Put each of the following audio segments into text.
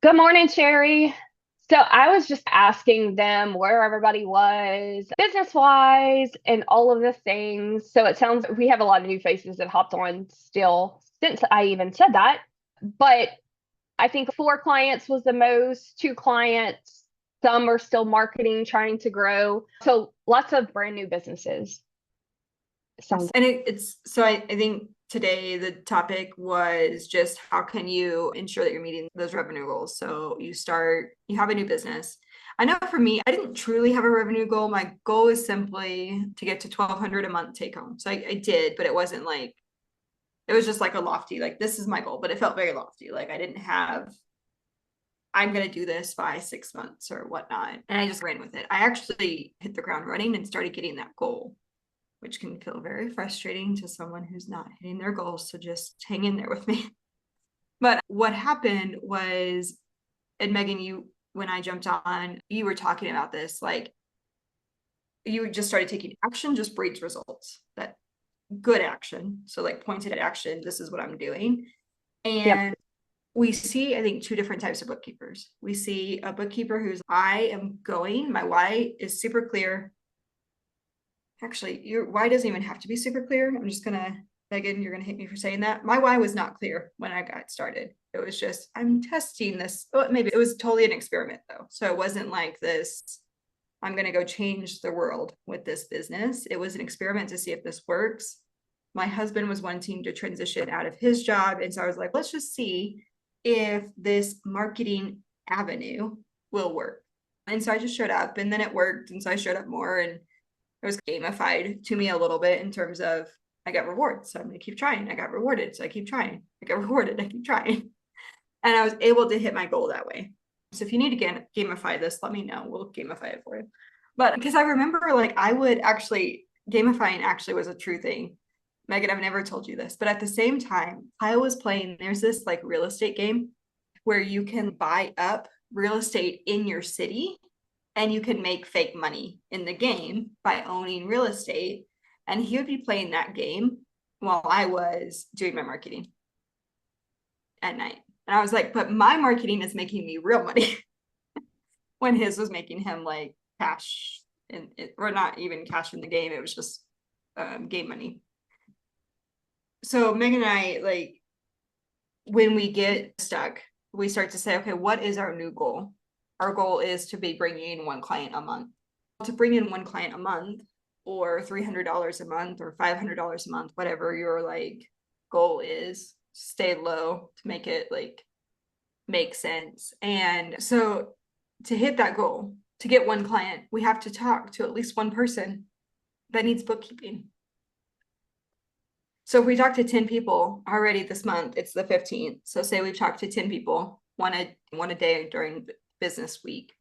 Good morning, Sherry. So I was just asking them where everybody was business wise and all of the things. So it sounds we have a lot of new faces that hopped on still since I even said that. But I think four clients was the most, two clients. Some are still marketing, trying to grow. So lots of brand new businesses. Sounds And I think today the topic was just how can you ensure that you're meeting those revenue goals. So you have a new business. I know for me, I didn't truly have a revenue goal. My goal is simply to get to 1,200 a month take home. So I did, but it wasn't like, it was just like a lofty, like this is my goal, but it felt very lofty. Like I didn't have, I'm going to do this by 6 months or whatnot. And I just ran with it. I actually hit the ground running and started getting that goal, which can feel very frustrating to someone who's not hitting their goals. So just hang in there with me. But what happened was, and Megan, when I jumped on, you were talking about this, like you just started taking action, just breeds results. That good action. So like pointed at action, this is what I'm doing. yep. And we see, I think, two different types of bookkeepers. We see a bookkeeper who's, I am going, my why is super clear. Actually, your why doesn't even have to be super clear. I'm just gonna, Megan, you're gonna hit me for saying that. My why was not clear when I got started. It was just, I'm testing this. Oh, maybe it was totally an experiment though. So it wasn't like this, I'm gonna go change the world with this business. It was an experiment to see if this works. My husband was wanting to transition out of his job. And so I was like, let's just see if this marketing avenue will work. And so I just showed up and then it worked. And so I showed up more and it was gamified to me a little bit in terms of I got rewards. So I'm going to keep trying. I got rewarded. So I keep trying. I got rewarded. I keep trying. And I was able to hit my goal that way. So if you need to gamify this, let me know. We'll gamify it for you. But because I remember like I would actually, gamifying actually was a true thing. Megan, I've never told you this, but at the same time, I was playing, there's this like real estate game where you can buy up real estate in your city and you can make fake money in the game by owning real estate. And he would be playing that game while I was doing my marketing at night. And I was like, but my marketing is making me real money when his was making him like cash or not even cash in the game. It was just game money. So Megan and I, like, when we get stuck, we start to say, okay, what is our new goal? Our goal is to be bringing in one client a month. To bring in one client a month or $300 a month or $500 a month, whatever your like goal is, stay low to make it like make sense. And so to hit that goal, to get one client, we have to talk to at least one person that needs bookkeeping. So if we talk to 10 people already this month, it's the 15th. So say we've talked to 10 people, one a day during business week.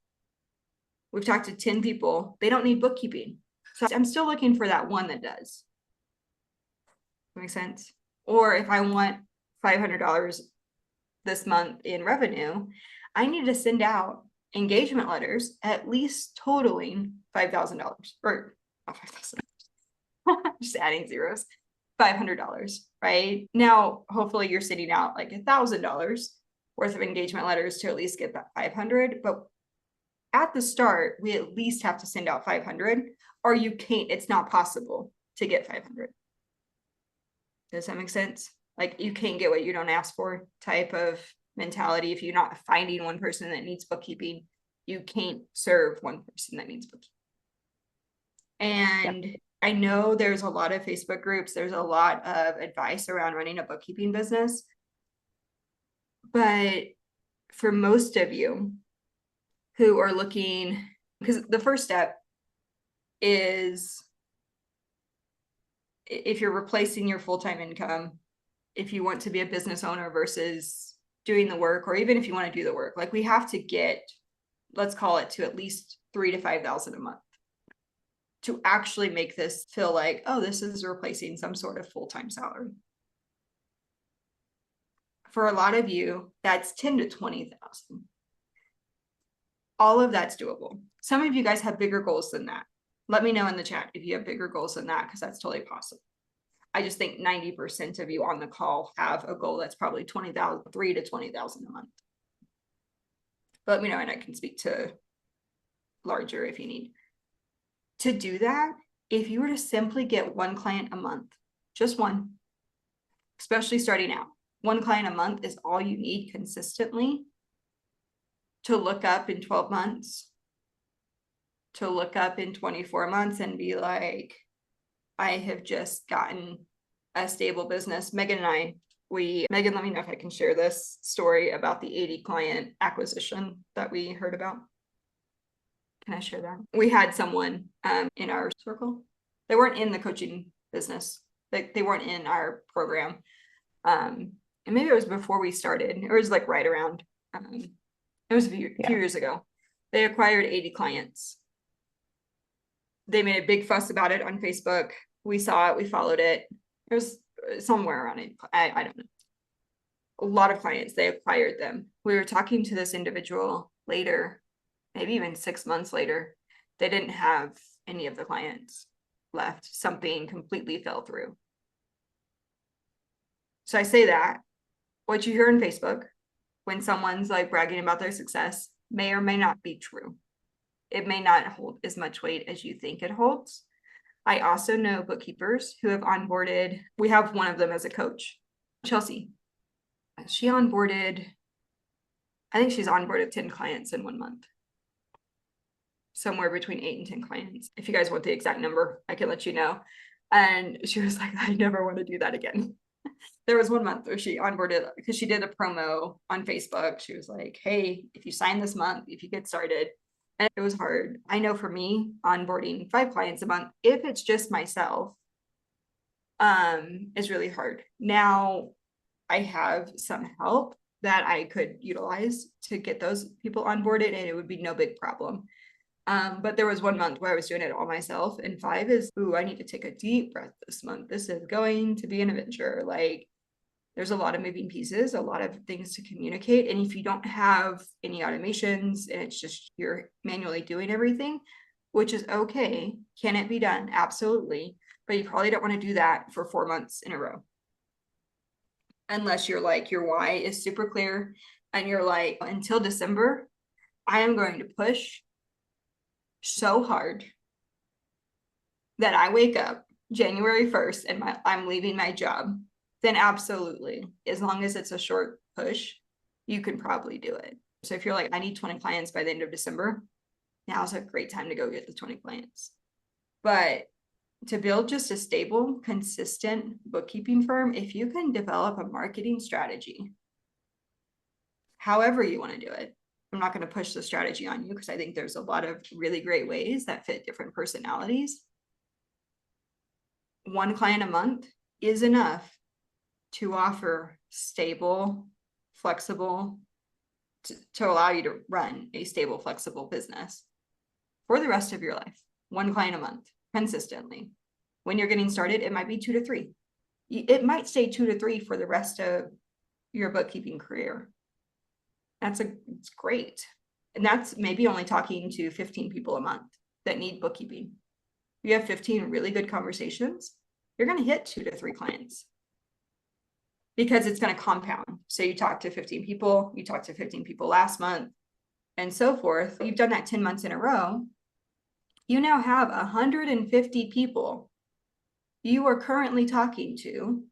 We've talked to 10 people. They don't need bookkeeping. So I'm still looking for that one that does. Make sense? Or if I want $500 this month in revenue, I need to send out engagement letters at least totaling $5,000 or not 5,000. Just adding zeros. $500, right? Now, hopefully you're sending out like $1,000 worth of engagement letters to at least get that 500. But at the start, we at least have to send out 500 or you can't, it's not possible to get 500. Does that make sense? Like you can't get what you don't ask for type of mentality. If you're not finding one person that needs bookkeeping, you can't serve one person that needs bookkeeping. And I know there's a lot of Facebook groups, there's a lot of advice around running a bookkeeping business. But for most of you who are looking, because the first step is if you're replacing your full-time income, if you want to be a business owner versus doing the work, or even if you want to do the work, like we have to get, let's call it to at least $3,000 to $5,000 a month to actually make this feel like, oh, this is replacing some sort of full-time salary. For a lot of you, that's 10 to 20,000. All of that's doable. Some of you guys have bigger goals than that. Let me know in the chat if you have bigger goals than that, because that's totally possible. I just think 90% of you on the call have a goal that's probably $3,000 to $20,000 a month. But let me know and I can speak to larger if you need. To do that, if you were to simply get one client a month, just one, especially starting out, one client a month is all you need consistently to look up in 12 months, to look up in 24 months and be like, I have just gotten a stable business. Megan and I, Megan, let me know if I can share this story about the 80 client acquisition that we heard about. Can I share that? We had someone in our circle. They weren't in the coaching business. They weren't in our program. And maybe it was before we started. It was like right around. It was a few years ago. They acquired 80 clients. They made a big fuss about it on Facebook. We saw it. We followed it. It was somewhere around it. I don't know. A lot of clients, they acquired them. We were talking to this individual later, maybe even 6 months later. They didn't have any of the clients left. Something completely fell through. So I say that what you hear on Facebook when someone's like bragging about their success may or may not be true. It may not hold as much weight as you think it holds. I also know bookkeepers who have onboarded. We have one of them as a coach, Chelsea. She onboarded, I think she's onboarded 10 clients in 1 month. Somewhere between 8 and 10 clients. If you guys want the exact number, I can let you know. And she was like, I never want to do that again. There was 1 month where she onboarded because she did a promo on Facebook. She was like, hey, if you sign this month, if you get started. And it was hard. I know for me, onboarding 5 clients a month, if it's just myself, is really hard. Now I have some help that I could utilize to get those people onboarded, and it would be no big problem. But there was 1 month where I was doing it all myself, and 5 is, ooh, I need to take a deep breath this month. This is going to be an adventure. Like, there's a lot of moving pieces, a lot of things to communicate. And if you don't have any automations and it's just you're manually doing everything, which is okay. Can it be done? Absolutely. But you probably don't want to do that for 4 months in a row. Unless you're like, your why is super clear and you're like, until December, I am going to push so hard that I wake up January 1st and I'm leaving my job. Then absolutely, as long as it's a short push, you can probably do it. So if you're like, I need 20 clients by the end of December, now's a great time to go get the 20 clients. But to build just a stable, consistent bookkeeping firm, if you can develop a marketing strategy, however you want to do it, I'm not going to push the strategy on you because I think there's a lot of really great ways that fit different personalities. 1 client a month is enough to offer stable, flexible, to allow you to run a stable, flexible business for the rest of your life. 1 client a month, consistently. When you're getting started, it might be 2 to 3. It might stay 2 to 3 for the rest of your bookkeeping career. It's great. And that's maybe only talking to 15 people a month that need bookkeeping. If you have 15 really good conversations, you're going to hit 2 to 3 clients. Because it's going to compound. So you talk to 15 people, you talk to 15 people last month, and so forth. You've done that 10 months in a row. You now have 150 people you are currently talking to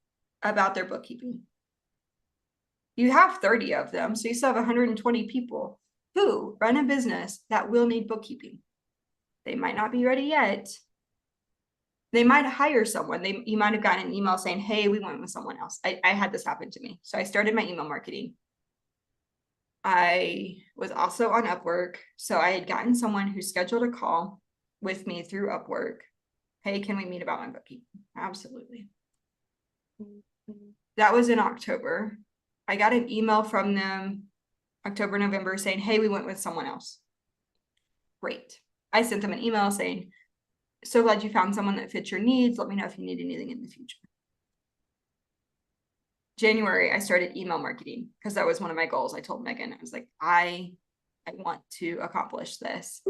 about their bookkeeping. You have 30 of them, so you still have 120 people who run a business that will need bookkeeping. They might not be ready yet. They might hire someone. You might have gotten an email saying, hey, we went with someone else. I had this happen to me. So I started my email marketing. I was also on Upwork. So I had gotten someone who scheduled a call with me through Upwork. Hey, can we meet about my bookkeeping? Absolutely. That was in October. I got an email from them October, November saying, hey, we went with someone else. Great. I sent them an email saying, so glad you found someone that fits your needs. Let me know if you need anything in the future. January, I started email marketing because that was one of my goals. I told Megan, I was like, I want to accomplish this.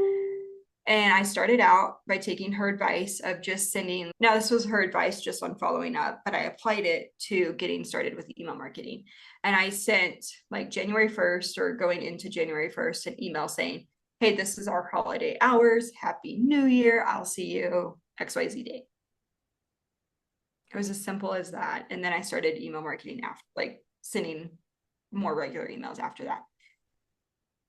And I started out by taking her advice of just sending, now this was her advice just on following up, but I applied it to getting started with email marketing. And I sent like January 1st or going into January 1st an email saying, hey, this is our holiday hours. Happy New Year. I'll see you XYZ date. It was as simple as that. And then I started email marketing after, like sending more regular emails after that.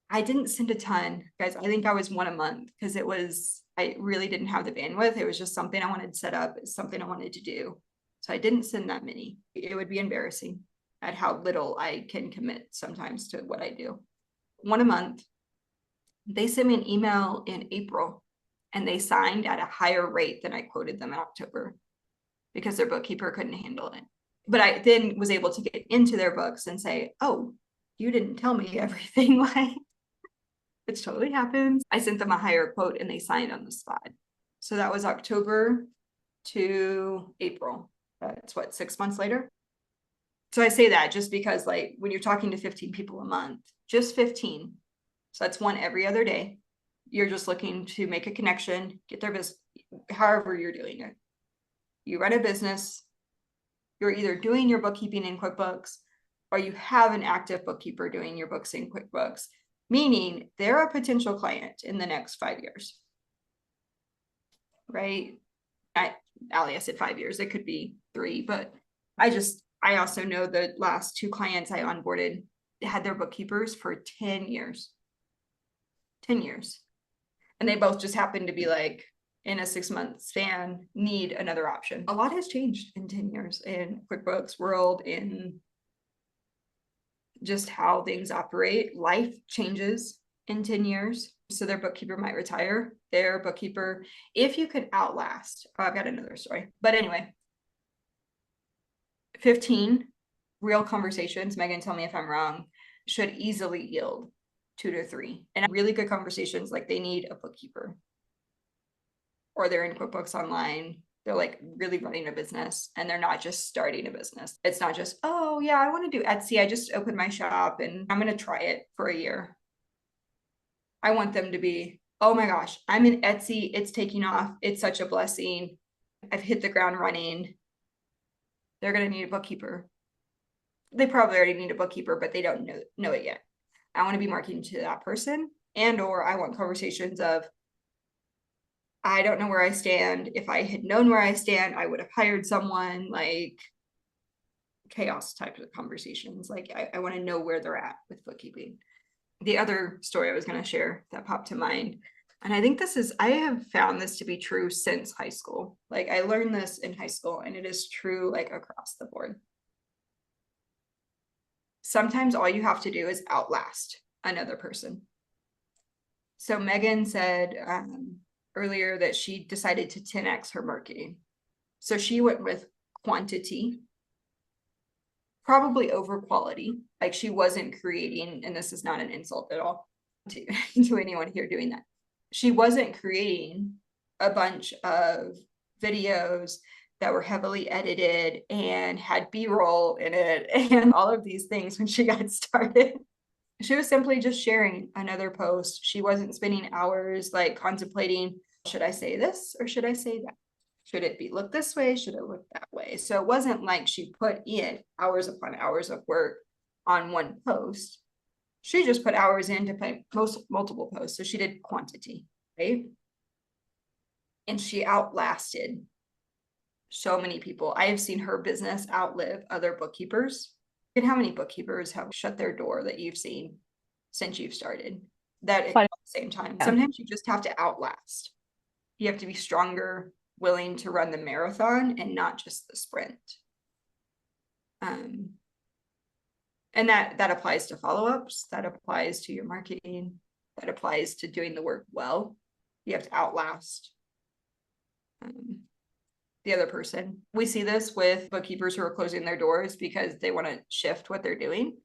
I didn't send a ton, guys. I think I was one a month because I really didn't have the bandwidth. It was just something I wanted to set up, something I wanted to do. So I didn't send that many. It would be embarrassing at how little I can commit sometimes to what I do. One a month. They sent me an email in April and they signed at a higher rate than I quoted them in October because their bookkeeper couldn't handle it. But I then was able to get into their books and say, oh, you didn't tell me everything. Like, it totally happens. I sent them a higher quote and they signed on the spot. So that was October to April. That's what, 6 months later? So I say that just because like when you're talking to 15 people a month, just 15. So that's one every other day. You're just looking to make a connection, get their business, however you're doing it. You run a business, you're either doing your bookkeeping in QuickBooks or you have an active bookkeeper doing your books in QuickBooks, meaning they're a potential client in the next 5 years, right? Allie, I said 5 years, it could be 3, but I also know the last 2 clients I onboarded had their bookkeepers for 10 years. 10 years. And they both just happened to be like, in a 6-month span, need another option. A lot has changed in 10 years in QuickBooks world, in just how things operate. Life changes in 10 years. So their bookkeeper might retire. Their bookkeeper, if you could outlast, I've got another story. But anyway, 15 real conversations, Megan, tell me if I'm wrong, should easily yield 2 to 3. And really good conversations, like they need a bookkeeper. Or they're in QuickBooks Online. They're like really running a business and they're not just starting a business. It's not just, oh yeah, I want to do Etsy. I just opened my shop and I'm going to try it for a year. I want them to be, oh my gosh, I'm in Etsy. It's taking off. It's such a blessing. I've hit the ground running. They're going to need a bookkeeper. They probably already need a bookkeeper, but they don't know it yet. I want to be marketing to that person, and or I want conversations of, I don't know where I stand. If I had known where I stand, I would have hired someone, like chaos types of conversations. Like I want to know where they're at with bookkeeping. The other story I was going to share that popped to mind, and I think I have found this to be true since high school. Like I learned this in high school and it is true like across the board. Sometimes all you have to do is outlast another person. So Megan said, earlier that she decided to 10x her marketing. So she went with quantity, probably over quality. Like she wasn't creating, and this is not an insult at all to, to anyone here doing that. She wasn't creating a bunch of videos that were heavily edited and had B-roll in it and all of these things when she got started. She was simply just sharing another post. She wasn't spending hours like contemplating, should I say this or should I say that? Should it be look this way? Should it look that way? So it wasn't like she put in hours upon hours of work on one post. She just put hours in to put multiple posts. So she did quantity, right? And she outlasted so many people. I have seen her business outlive other bookkeepers. And how many bookkeepers have shut their door that you've seen since you've started? That at the same time, sometimes you just have to outlast. You have to be stronger, willing to run the marathon and not just the sprint. And that applies to follow-ups, that applies to your marketing, that applies to doing the work well. You have to outlast the other person. We see this with bookkeepers who are closing their doors because they want to shift what they're doing.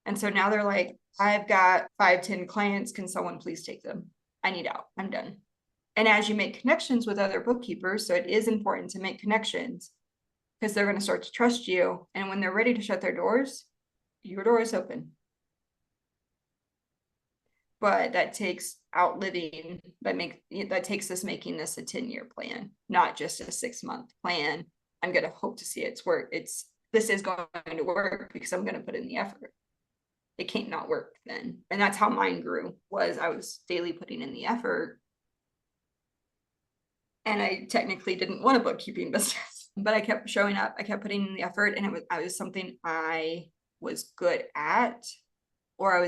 And so now they're like, I've got 5-10 clients. Can someone please take them? I need out. I'm done. And as you make connections with other bookkeepers, so it is important to make connections because they're going to start to trust you. And when they're ready to shut their doors, your door is open. but that takes outliving, that takes us making this a 10-year plan, not just a 6-month plan. I'm going to hope to see it's work. This is going to work because I'm going to put in the effort. It can't not work then. And that's how mine grew, was I was daily putting in the effort. And I technically didn't want a bookkeeping business, but I kept showing up. I kept putting in the effort, and I was something I was good at, or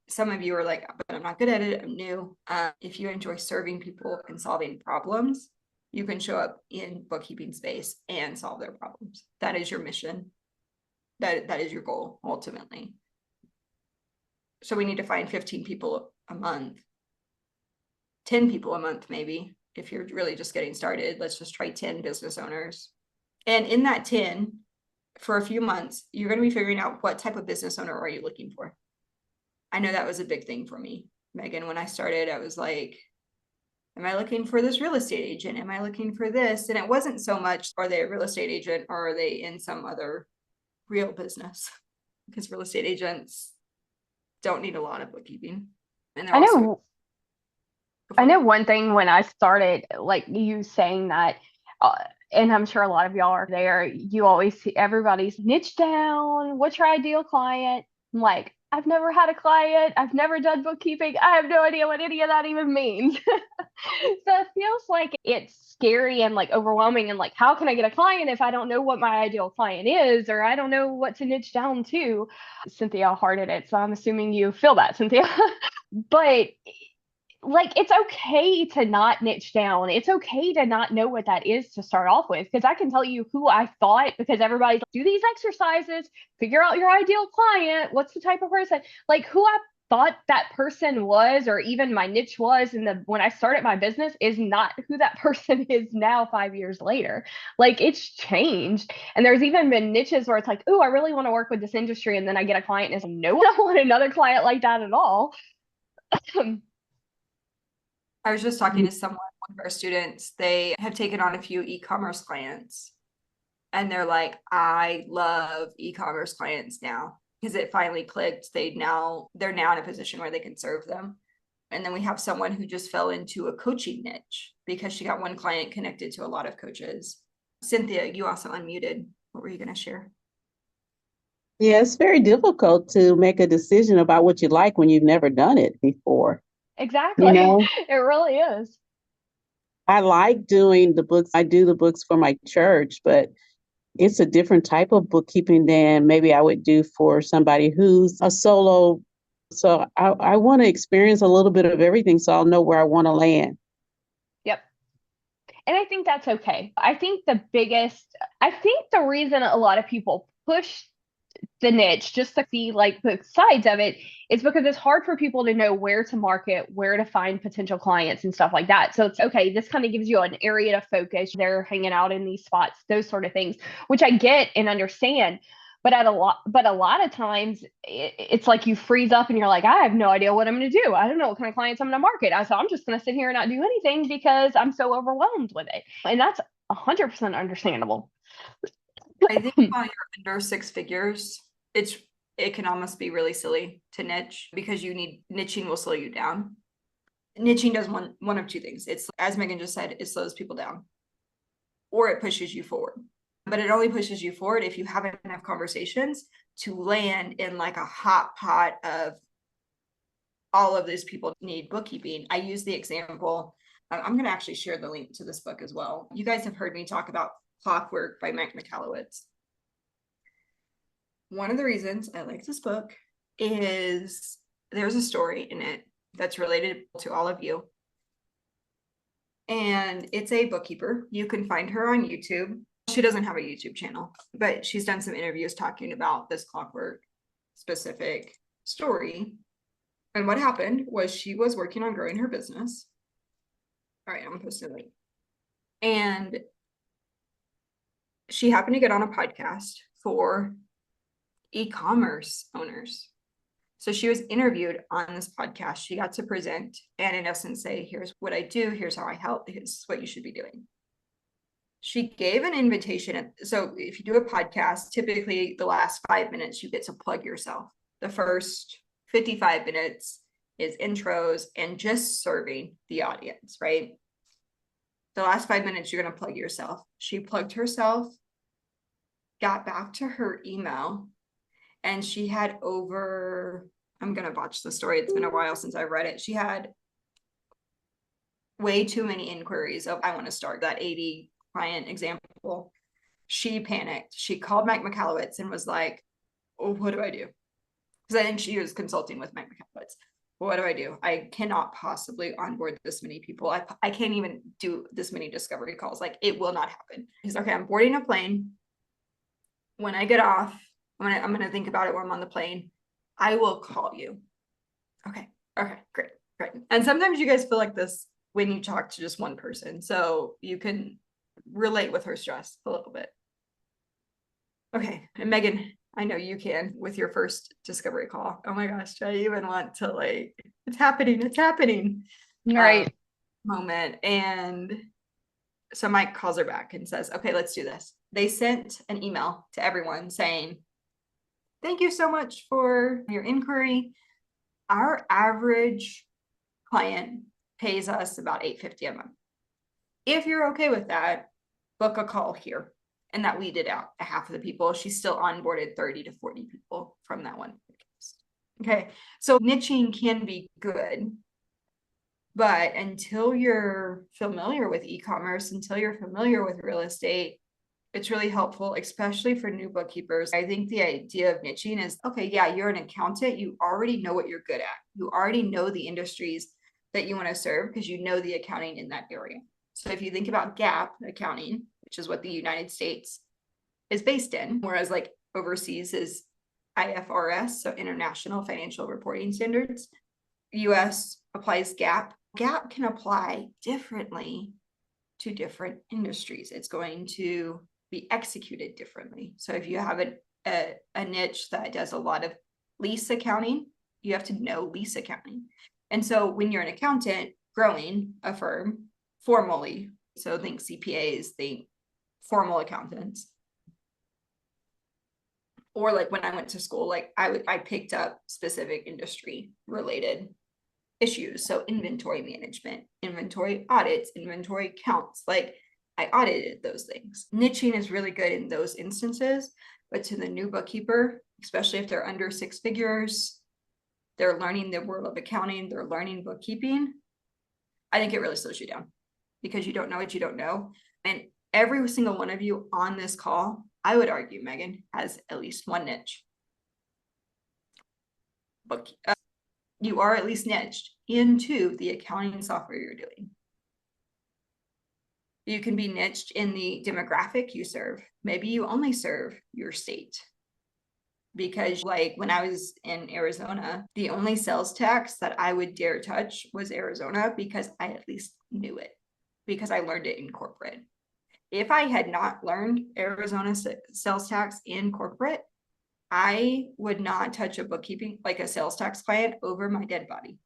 some of you are like, but I'm not good at it. I'm new. If you enjoy serving people and solving problems, you can show up in bookkeeping space and solve their problems. That is your mission. That is your goal ultimately. So we need to find 15 people a month, 10 people a month, maybe. If you're really just getting started, let's just try 10 business owners. And in that 10, for a few months, you're going to be figuring out what type of business owner are you looking for. I know that was a big thing for me, Megan. When I started, I was like, am I looking for this real estate agent? Am I looking for this? And it wasn't so much, are they a real estate agent or are they in some other real business? Because real estate agents don't need a lot of bookkeeping. And they're I also know I know one thing when I started, like you saying that, uh, and I'm sure a lot of y'all are there, you always see everybody's niche down. What's your ideal client? I'm like, I've never had a client. I've never done bookkeeping. I have no idea what any of that even means. So it feels like it's scary and like overwhelming and like, how can I get a client if I don't know what my ideal client is, or I don't know what to niche down to? Cynthia hearted it, so I'm assuming you feel that, Cynthia. But like, it's okay to not niche down. It's okay to not know what that is to start off with. Because I can tell you who I thought, because everybody's like, do these exercises, figure out your ideal client, what's the type of person, like who I thought that person was, or even my niche was when I started my business, is not who that person is now 5 years later. Like, it's changed. And there's even been niches where it's like, oh, I really want to work with this industry. And then I get a client and it's like, no, I don't want another client like that at all. I was just talking to someone, one of our students, they have taken on a few e-commerce clients. And they're like, I love e-commerce clients now, because it finally clicked. They're now in a position where they can serve them. And then we have someone who just fell into a coaching niche because she got one client connected to a lot of coaches. Cynthia, you also unmuted. What were you going to share? Yeah, it's very difficult to make a decision about what you like when you've never done it before. Exactly. You know, It really is. I like doing the books. I do the books for my church, but it's a different type of bookkeeping than maybe I would do for somebody who's a solo. So I want to experience a little bit of everything so I'll know where I want to land. Yep. And I think that's okay. I think the reason a lot of people push the niche just to see like the sides of it is because it's hard for people to know where to market, where to find potential clients and stuff like that. So it's okay. This kind of gives you an area to focus. They're hanging out in these spots, those sort of things, which I get and understand. But a lot of times it's like you freeze up and you're like, I have no idea what I'm going to do. I don't know what kind of clients I'm going to market. So I'm just going to sit here and not do anything because I'm so overwhelmed with it. And that's 100% understandable. I think while you're under 6 figures, it can almost be really silly to niche, because niching will slow you down. Niching does one of two things. It's, as Megan just said, it slows people down, or it pushes you forward. But it only pushes you forward if you have enough conversations to land in like a hot pot of all of these people need bookkeeping. I use the example. I'm going to actually share the link to this book as well. You guys have heard me talk about Clockwork by Mike Michalowicz. One of the reasons I like this book is there's a story in it that's related to all of you. And it's a bookkeeper. You can find her on YouTube. She doesn't have a YouTube channel, but she's done some interviews talking about this Clockwork specific story. And what happened was she was working on growing her business. All right, I'm gonna post a link. And she happened to get on a podcast for e-commerce owners. So she was interviewed on this podcast. She got to present and in essence say, here's what I do, here's how I help, here's what you should be doing. She gave an invitation. So if you do a podcast, typically the last 5 minutes you get to plug yourself. The first 55 minutes is intros and just serving the audience, right? The last 5 minutes, you're going to plug yourself. She plugged herself, got back to her email, and she had over, I'm going to botch the story. It's been a while since I read it. She had way too many inquiries of, I want to start that 80 client example. She panicked. She called Mike Michalowicz and was like, oh, what do I do? Because I think she was consulting with Mike Michalowicz. What do I do? I cannot possibly onboard this many people. I can't even do this many discovery calls. Like, it will not happen. He's okay. I'm boarding a plane. When I get off, I'm gonna think about it when I'm on the plane. I will call you. Okay, great. And sometimes you guys feel like this when you talk to just one person, so you can relate with her stress a little bit. Okay, and Megan, I know you can with your first discovery call. Oh my gosh, I even want to, like, it's happening. Right. Moment. And so Mike calls her back and says, okay, let's do this. They sent an email to everyone saying, thank you so much for your inquiry. Our average client pays us about $850 a month. If you're okay with that, book a call here. And that weeded out a half of the people. She still onboarded 30 to 40 people from that one. Okay, so niching can be good, but until you're familiar with e-commerce, until you're familiar with real estate, it's really helpful, especially for new bookkeepers. I think the idea of niching is, okay, yeah, you're an accountant. You already know what you're good at. You already know the industries that you want to serve because you know the accounting in that area. So if you think about GAAP accounting, which is what the United States is based in, whereas like overseas is IFRS, so International Financial Reporting Standards. US applies GAAP. GAAP can apply differently to different industries. It's going to be executed differently. So if you have a niche that does a lot of lease accounting, you have to know lease accounting. And so when you're an accountant growing a firm formally, so think CPAs, think formal accountants, or like when I went to school, like I picked up specific industry related issues. So inventory management, inventory audits, inventory counts, like I audited those things. Niching is really good in those instances, but to the new bookkeeper, especially if they're under 6 figures, they're learning the world of accounting, they're learning bookkeeping, I think it really slows you down because you don't know what you don't know. And every single one of you on this call, I would argue, Megan, has at least one niche. But you are at least niched into the accounting software you're doing. You can be niched in the demographic you serve. Maybe you only serve your state. Because like when I was in Arizona, the only sales tax that I would dare touch was Arizona because I at least knew it, because I learned it in corporate. If I had not learned Arizona sales tax in corporate, I would not touch a bookkeeping, like a sales tax client, over my dead body.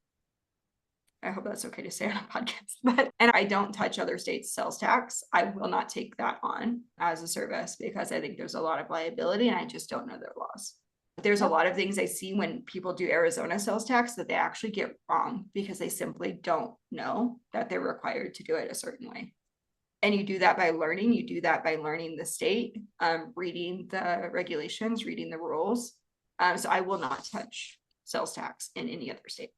I hope that's okay to say on a podcast, and I don't touch other states' sales tax. I will not take that on as a service because I think there's a lot of liability and I just don't know their laws. There's a lot of things I see when people do Arizona sales tax that they actually get wrong because they simply don't know that they're required to do it a certain way. And you do that by learning. You do that by learning the state, reading the regulations, reading the rules. So I will not touch sales tax in any other state.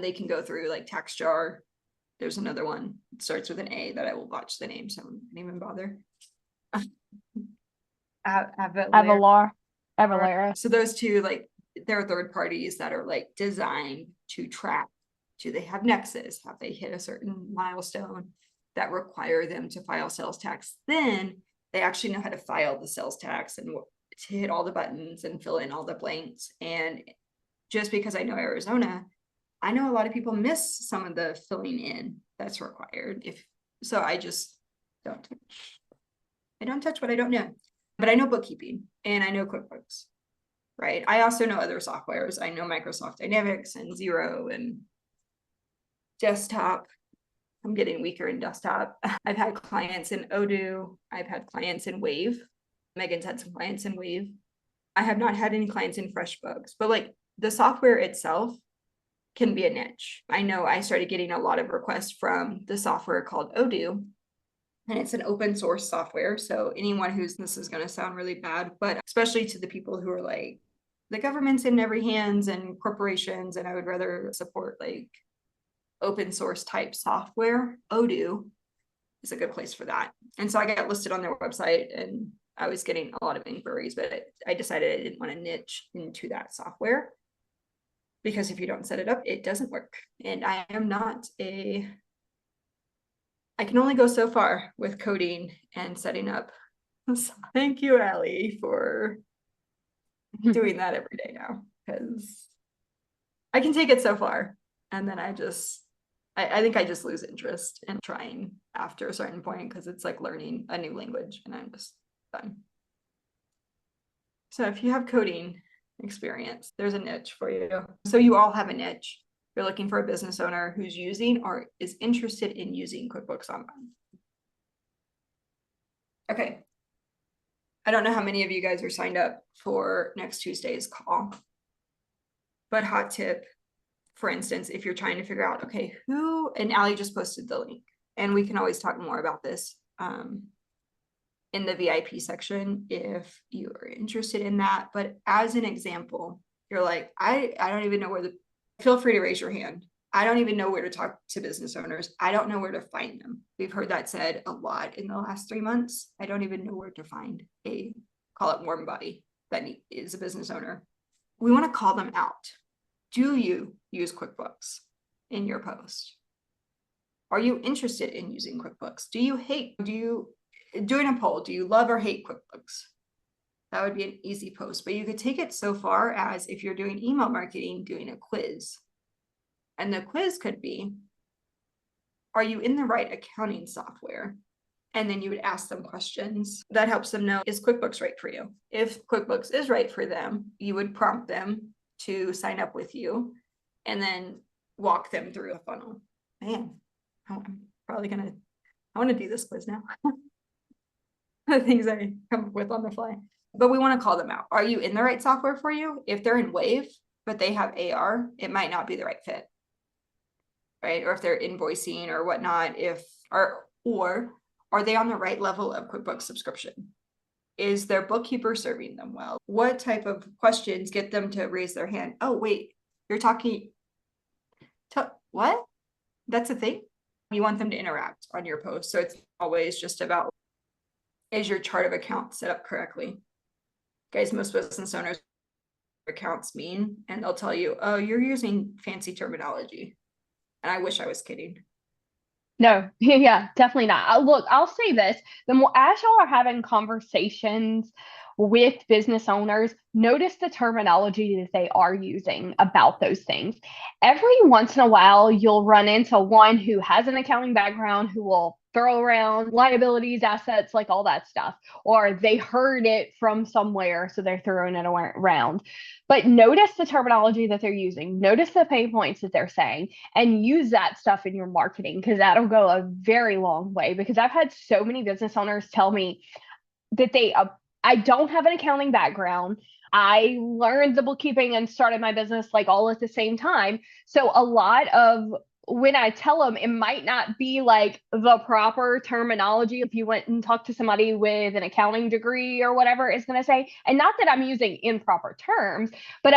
They can go through like tax jar. There's another one. It starts with an A that I will botch the name, so I don't even bother. Avalara. So those two, like, they're third parties that are like designed to track. Do they have nexus? Have they hit a certain milestone that require them to file sales tax? Then they actually know how to file the sales tax and to hit all the buttons and fill in all the blanks. And just because I know Arizona, I know a lot of people miss some of the filling in that's required. So I just don't touch. I don't touch what I don't know. But I know bookkeeping and I know QuickBooks, right? I also know other softwares. I know Microsoft Dynamics and Xero and desktop. I'm getting weaker in desktop. I've had clients in Odoo. I've had clients in Wave. Megan's had some clients in Wave. I have not had any clients in FreshBooks, but like the software itself can be a niche. I know I started getting a lot of requests from the software called Odoo, and it's an open source software. So anyone this is going to sound really bad, but especially to the people who are like, the government's in every hands and corporations, and I would rather support like open source type software. Odoo is a good place for that. And so I got listed on their website, and I was getting a lot of inquiries, but I decided I didn't want to niche into that software, because if you don't set it up, it doesn't work. And I can only go so far with coding and setting up. So thank you, Allie, for doing that every day now, because I can take it so far. And then I think I just lose interest in trying after a certain point, because it's like learning a new language and I'm just done. So if you have coding experience, there's a niche for you. So you all have a niche. You're looking for a business owner who's using or is interested in using QuickBooks Online. Okay. I don't know how many of you guys are signed up for next Tuesday's call, but hot tip, for instance, if you're trying to figure out, okay, and Allie just posted the link, and we can always talk more about this in the VIP section if you are interested in that. But as an example, you're like, I don't even know feel free to raise your hand. I don't even know where to talk to business owners. I don't know where to find them. We've heard that said a lot in the last 3 months. I don't even know where to find call it warm body that is a business owner. We want to call them out. Do you use QuickBooks in your post? Are you interested in using QuickBooks? Doing a poll, do you love or hate QuickBooks? That would be an easy post, but you could take it so far as, if you're doing email marketing, doing a quiz. And the quiz could be, are you in the right accounting software? And then you would ask them questions that helps them know, is QuickBooks right for you? If QuickBooks is right for them, you would prompt them to sign up with you and then walk them through a funnel. Man, I'm probably I want to do this quiz now. The things I come up with on the fly. But we want to call them out. Are you in the right software for you? If they're in Wave, but they have AR, it might not be the right fit. Right? Or if they're invoicing or whatnot, or are they on the right level of QuickBooks subscription? Is their bookkeeper serving them well? What type of questions get them to raise their hand? Oh, wait, you're talking, what? That's a thing? You want them to interact on your post. So it's always just about, is your chart of accounts set up correctly? Guys, most business owners accounts mean, and they'll tell you, oh, you're using fancy terminology. And I wish I was kidding. No, yeah, definitely not. Look, I'll say this, as y'all are having conversations with business owners, notice the terminology that they are using about those things. Every once in a while, you'll run into one who has an accounting background who will throw around liabilities, assets, like all that stuff, or they heard it from somewhere, so they're throwing it around. But notice the terminology that they're using, notice the pain points that they're saying, and use that stuff in your marketing, because that'll go a very long way. Because I've had so many business owners tell me that I don't have an accounting background. I learned the bookkeeping and started my business like all at the same time. So a lot of when I tell them, it might not be like the proper terminology if you went and talked to somebody with an accounting degree or whatever is going to say. And not that I'm using improper terms, but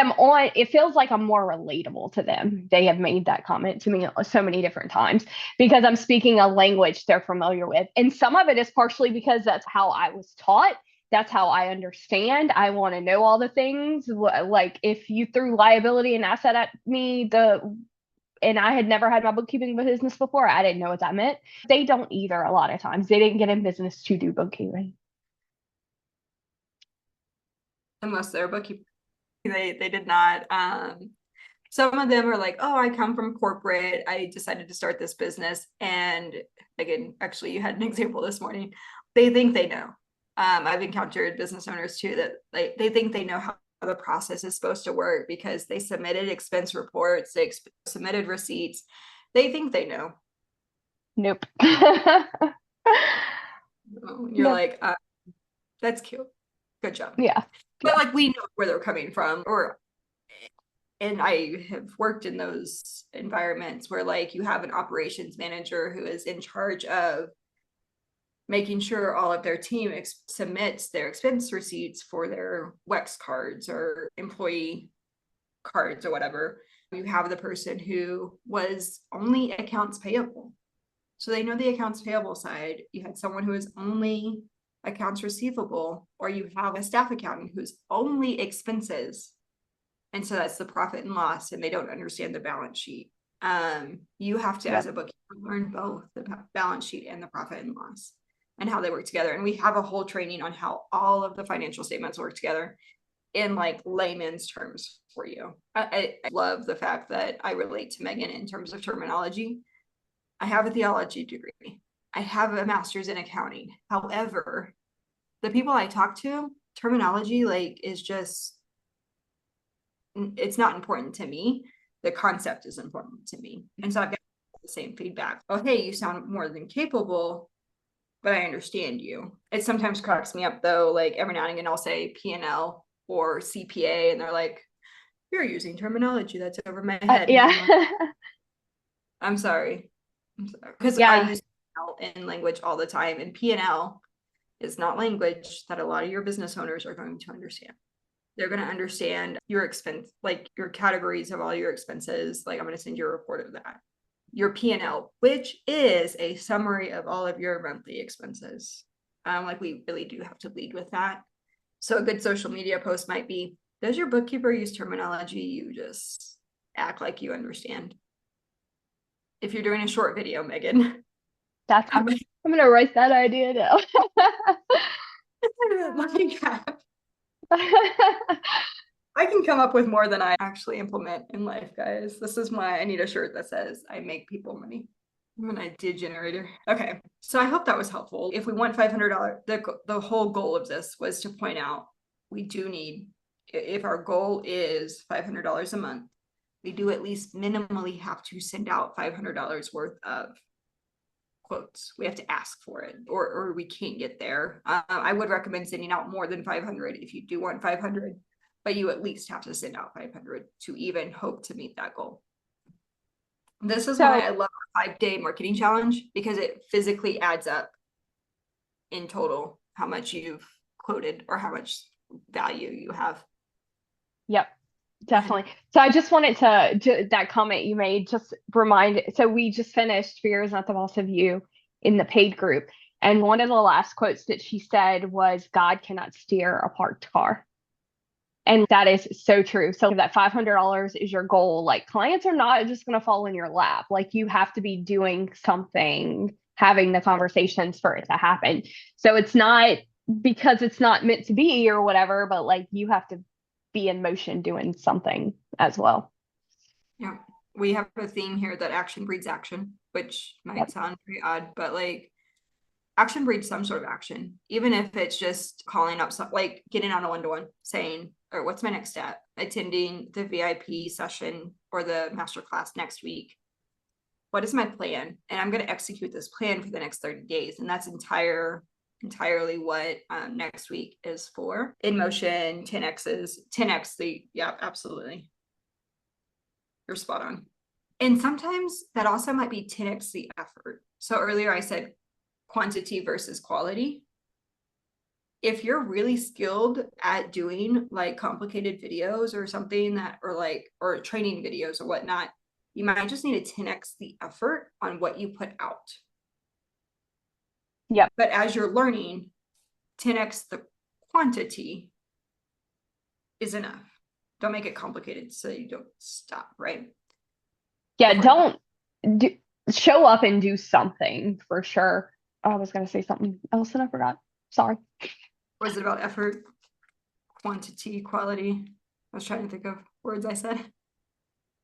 it feels like I'm more relatable to them. They have made that comment to me so many different times because I'm speaking a language they're familiar with. And some of it is partially because that's how I was taught. That's how I understand. I want to know all the things. Like if you threw liability and asset at me, and I had never had my bookkeeping business before, I didn't know what that meant. They don't either a lot of times. They didn't get in business to do bookkeeping. Unless they're bookkeepers. They did not. Some of them are like, oh, I come from corporate. I decided to start this business. And again, actually, you had an example this morning. They think they know. I've encountered business owners too that they think they know how the process is supposed to work because they submitted expense reports, they submitted receipts. They think they know. Nope. You're like, that's cute. Good job. Yeah. But like we know where they're coming from, or And I have worked in those environments where like you have an operations manager who is in charge of making sure all of their team submits their expense receipts for their WEX cards or employee cards or whatever. You have the person who was only accounts payable. So they know the accounts payable side. You had someone who is only accounts receivable, or you have a staff accountant who's only expenses. And so that's the profit and loss, and they don't understand the balance sheet. You have to, as a bookkeeper, learn both the balance sheet and the profit and loss and how they work together. And we have a whole training on how all of the financial statements work together in like layman's terms for you. I love the fact that I relate to Megan in terms of terminology. I have a theology degree. I have a master's in accounting. However, the people I talk to, terminology like is just, it's not important to me. The concept is important to me. And so I've got the same feedback. Oh, hey, you sound more than capable, but I understand you. It sometimes cracks me up though. Like every now and again, I'll say P&L or CPA, and they're like, you're using terminology that's over my head. Yeah. Like, I'm sorry. Because I use P&L in language all the time, and P&L is not language that a lot of your business owners are going to understand. They're going to understand your expense, like your categories of all your expenses. Like I'm going to send you a report of that. Your P&L, which is a summary of all of your monthly expenses. Like we really do have to lead with that. So a good social media post might be, does your bookkeeper use terminology you just act like you understand? If you're doing a short video, Megan. I'm going to write that idea down. I can come up with more than I actually implement in life, guys. This is why I need a shirt that says I make people money. I'm an idea generator. Okay, so I hope that was helpful. If we want $500, the whole goal of this was to point out we do need, if our goal is $500 a month, we do at least minimally have to send out $500 worth of quotes. We have to ask for it, or we can't get there. I would recommend sending out more than 500 if you do want 500, but you at least have to send out 500 to even hope to meet that goal. This is why I love our 5-day marketing challenge, because it physically adds up in total how much you've quoted or how much value you have. Yep, definitely. So I just wanted to that comment you made, just remind, so we just finished Fear is Not the Boss of You in the paid group. And one of the last quotes that she said was, God cannot steer a parked car. And that is so true. So that $500 is your goal. Like clients are not just going to fall in your lap. Like you have to be doing something, having the conversations for it to happen. So it's not because it's not meant to be or whatever, but like you have to be in motion doing something as well. Yeah. We have a theme here that action breeds action, which might sound pretty odd, but like action breeds some sort of action, even if it's just calling up some, like getting on a one-to-one saying, or what's my next step? Attending the VIP session or the masterclass next week. What is my plan? And I'm going to execute this plan for the next 30 days. And that's entirely what next week is for. In motion, 10x, yeah, absolutely. You're spot on. And sometimes that also might be 10x the effort. So earlier I said quantity versus quality. If you're really skilled at doing like complicated videos or something that, or training videos or whatnot, you might just need to 10x the effort on what you put out. Yeah. But as you're learning, 10x the quantity is enough. Don't make it complicated so you don't stop, right? Yeah, don't show up and do something for sure. I was going to say something else and I forgot. Sorry. Was it about effort, quantity, quality? I was trying to think of words I said.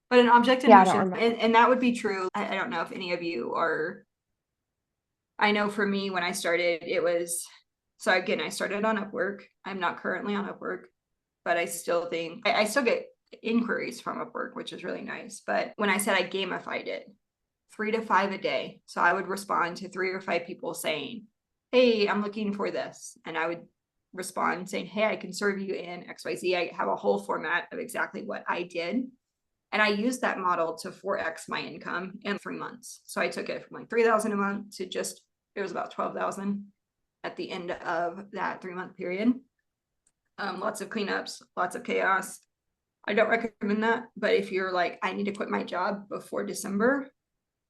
But an object in motion, and that would be true. I don't know if any of you are. I know for me, when I started, it was, so again, I started on Upwork. I'm not currently on Upwork, but I still think, I still get inquiries from Upwork, which is really nice. But when I said I gamified it, 3 to 5 a day. So I would respond to 3 or 5 people saying, hey, I'm looking for this. And I would respond saying, hey, I can serve you in XYZ. I have a whole format of exactly what I did. And I used that model to 4x my income in 3 months. So I took it from like 3,000 a month to just, it was about 12,000 at the end of that 3-month period. Lots of cleanups, lots of chaos. I don't recommend that, but if you're like, I need to quit my job before December,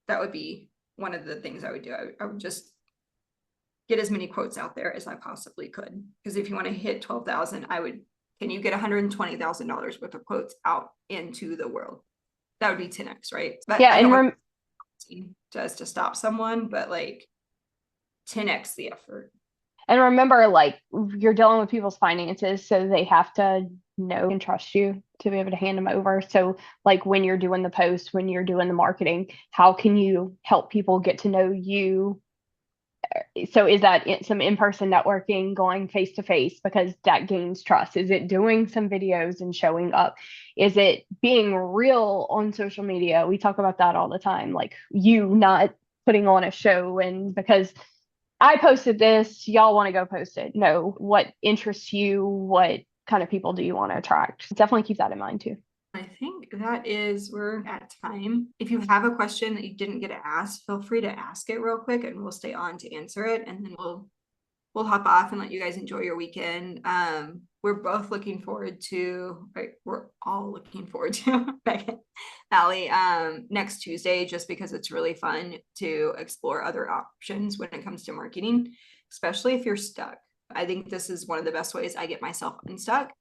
that would be one of the things I would do. I would just get as many quotes out there as I possibly could. Because if you want to hit 12,000, can you get $120,000 worth of quotes out into the world? That would be 10x, right? But Yeah, I don't and want just to stop someone, but like 10x the effort. And remember, like, you're dealing with people's finances, so they have to know and trust you to be able to hand them over. So, like, when you're doing the posts, when you're doing the marketing, how can you help people get to know you? So, is that some in-person networking, going face to face, because that gains trust? Is it doing some videos and showing up? Is it being real on social media? We talk about that all the time, like you not putting on a show and because I posted this, y'all want to go post it. No, what interests you? What kind of people do you want to attract? Definitely keep that in mind too. I think we're at time. If you have a question that you didn't get asked, feel free to ask it real quick and we'll stay on to answer it. And then we'll hop off and let you guys enjoy your weekend. We're both looking forwad to, right, we're all looking forward to Megan, Allie, next Tuesday, just because it's really fun to explore other options when it comes to marketing, especially if you're stuck. I think this is one of the best ways I get myself unstuck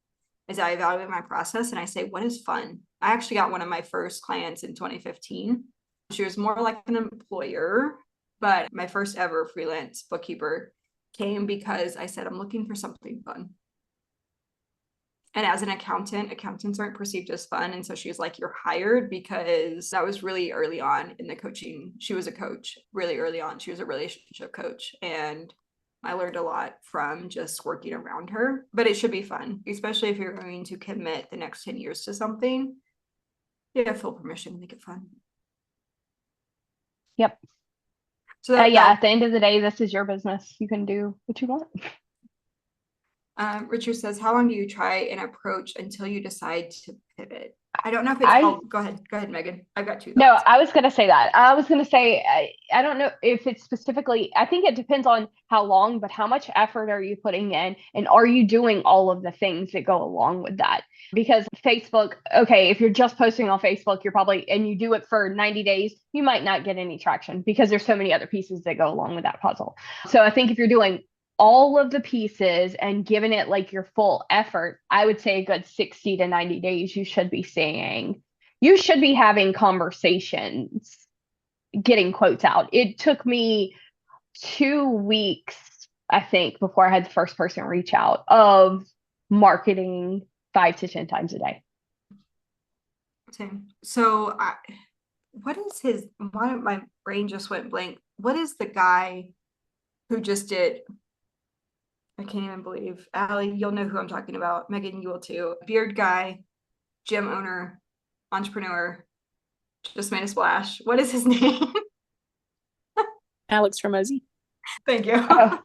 is I evaluate my process and I say, what is fun? I actually got one of my first clients in 2015. She was more like an employer, but my first ever freelance bookkeeper came because I said, I'm looking for something fun. And as an accountant, accountants aren't perceived as fun. And so she was like, you're hired, because that was really early on in the coaching. She was a coach really early on. She was a relationship coach. And I learned a lot from just working around her, but it should be fun, especially if you're going to commit the next 10 years to something. You have full permission to make it fun. Yep. So at the end of the day, this is your business. You can do what you want. Richard says, how long do you try an approach until you decide to pivot? I don't know if it's go ahead, Megan. I've got two thoughts. No, I was going to say that. I was going to say, I don't know if it's specifically, I think it depends on how long, but how much effort are you putting in? And are you doing all of the things that go along with that? Because Facebook, okay, if you're just posting on Facebook, you're probably, and you do it for 90 days, you might not get any traction because there's so many other pieces that go along with that puzzle. So I think if you're doing all of the pieces and giving it like your full effort, I would say a good 60 to 90 days, you should be having conversations, getting quotes out. It took me 2 weeks, I think, before I had the first person reach out of marketing 5 to 10 times a day. Same. So why my brain just went blank. What is the guy who just did, I can't even believe, Allie, you'll know who I'm talking about. Megan, you will too. Beard guy, gym owner, entrepreneur, just made a splash. What is his name? Alex Ramosi. Thank you. Oh.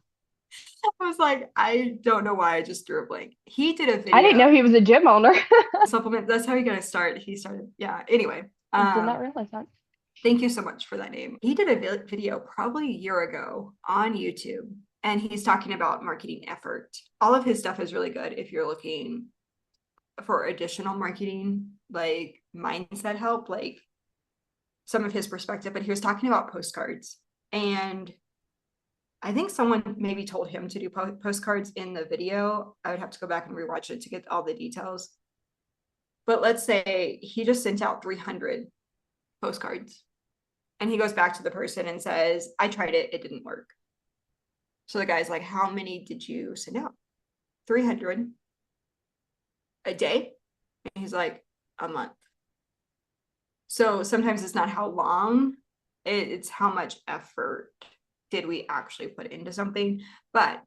I was like, I don't know why I just drew a blank. He did a video. I didn't know he was a gym owner. Supplement. That's how he got to start. He started. Yeah. Anyway. I did not realize that. Thank you so much for that name. He did a video probably a year ago on YouTube, and he's talking about marketing effort. All of his stuff is really good if you're looking for additional marketing, like mindset help, like some of his perspective. But he was talking about postcards, and I think someone maybe told him to do postcards in the video. I would have to go back and rewatch it to get all the details. But let's say he just sent out 300 postcards. And he goes back to the person and says, I tried it, it didn't work. So the guy's like, how many did you send out? 300 a day? And he's like, a month. So sometimes it's not how long, it's how much effort did we actually put into something. But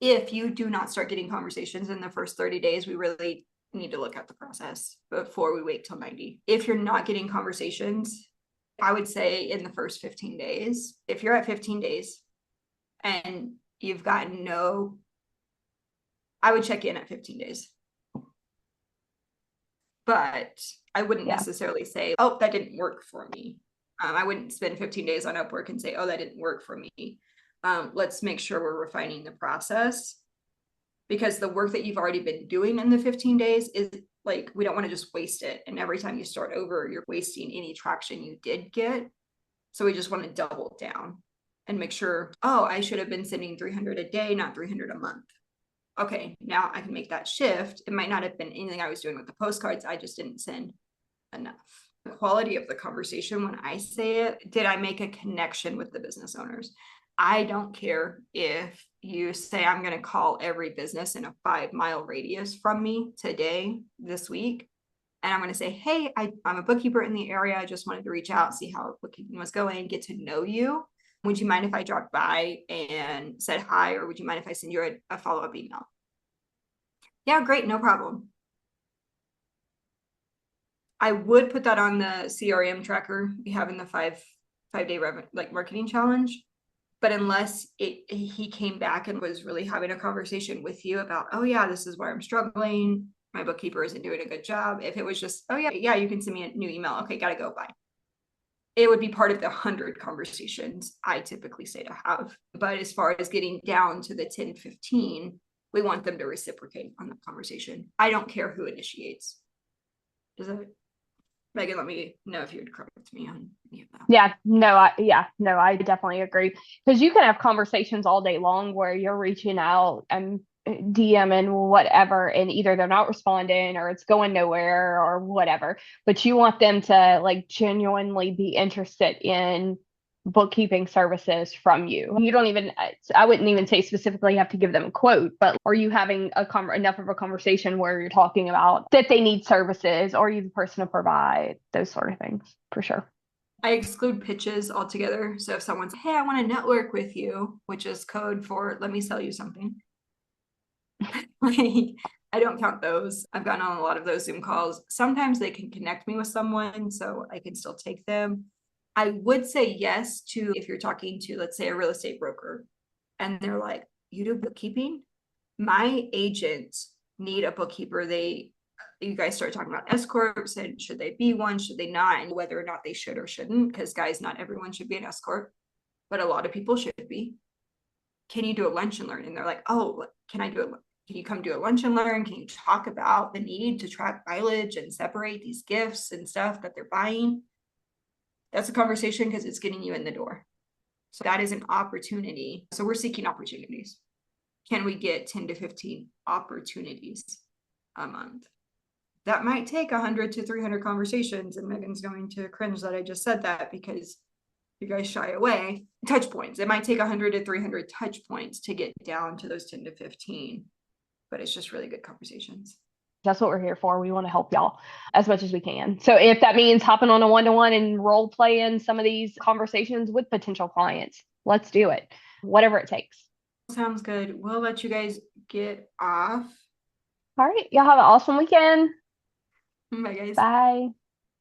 if you do not start getting conversations in the first 30 days, we really need to look at the process before we wait till 90. If you're not getting conversations, I would say in the first 15 days, if you're at 15 days and you've gotten I would check in at 15 days. but I wouldn't Yeah. necessarily say, oh, that didn't work for me. I wouldn't spend 15 days on Upwork and say, oh, that didn't work for me. Let's make sure we're refining the process, because the work that you've already been doing in the 15 days is like, we don't want to just waste it. And every time you start over, you're wasting any traction you did get. So we just want to double down and make sure, oh, I should have been sending 300 a day, not 300 a month. Okay, now I can make that shift. It might not have been anything I was doing with the postcards. I just didn't send enough. The quality of the conversation, when I say it, did I make a connection with the business owners? I don't care if you say, I'm going to call every business in a 5-mile radius from me today, this week. And I'm going to say, hey, I'm a bookkeeper in the area. I just wanted to reach out, see how bookkeeping was going, get to know you. Would you mind if I dropped by and said hi, or would you mind if I send you a follow-up email? Yeah, great, no problem. I would put that on the CRM tracker we have in the five-day marketing challenge. But unless he came back and was really having a conversation with you about, oh yeah, this is where I'm struggling, my bookkeeper isn't doing a good job. If it was just, oh yeah, you can send me a new email. Okay, gotta go, bye. It would be part of the 100 conversations I typically say to have. But as far as getting down to the 10, 15, we want them to reciprocate on the conversation. I don't care who initiates. Does that, Megan, let me know if you would correct me on any of that. I definitely agree. Because you can have conversations all day long where you're reaching out and DMing whatever, and either they're not responding or it's going nowhere or whatever. But you want them to like genuinely be interested in bookkeeping services from you. You don't even, I wouldn't even say specifically have to give them a quote, but are you having enough of a conversation where you're talking about that they need services, or are you the person to provide those sort of things, for sure. I exclude pitches altogether. So if someone's, hey, I want to network with you, which is code for let me sell you something. Like, I don't count those. I've gotten on a lot of those Zoom calls. Sometimes they can connect me with someone, so I can still take them. I would say yes to if you're talking to, let's say, a real estate broker, and they're like, you do bookkeeping? My agents need a bookkeeper. You guys start talking about S corps and should they be one, should they not, and whether or not they should or shouldn't, because guys, not everyone should be an S corp, but a lot of people should be. Can you do a lunch and learn? And they're like, oh, can you come do a lunch and learn? Can you talk about the need to track mileage and separate these gifts and stuff that they're buying? That's a conversation, because it's getting you in the door. So that is an opportunity. So we're seeking opportunities. Can we get 10 to 15 opportunities a month? That might take 100 to 300 conversations, and Megan's going to cringe that I just said that, because you guys shy away. Touch points. It might take 100 to 300 touch points to get down to those 10 to 15, but it's just really good conversations. That's what we're here for. We want to help y'all as much as we can. So if that means hopping on a one-to-one and role playing some of these conversations with potential clients, let's do it. Whatever it takes. Sounds good. We'll let you guys get off. All right. Y'all have an awesome weekend. Bye, guys. Bye.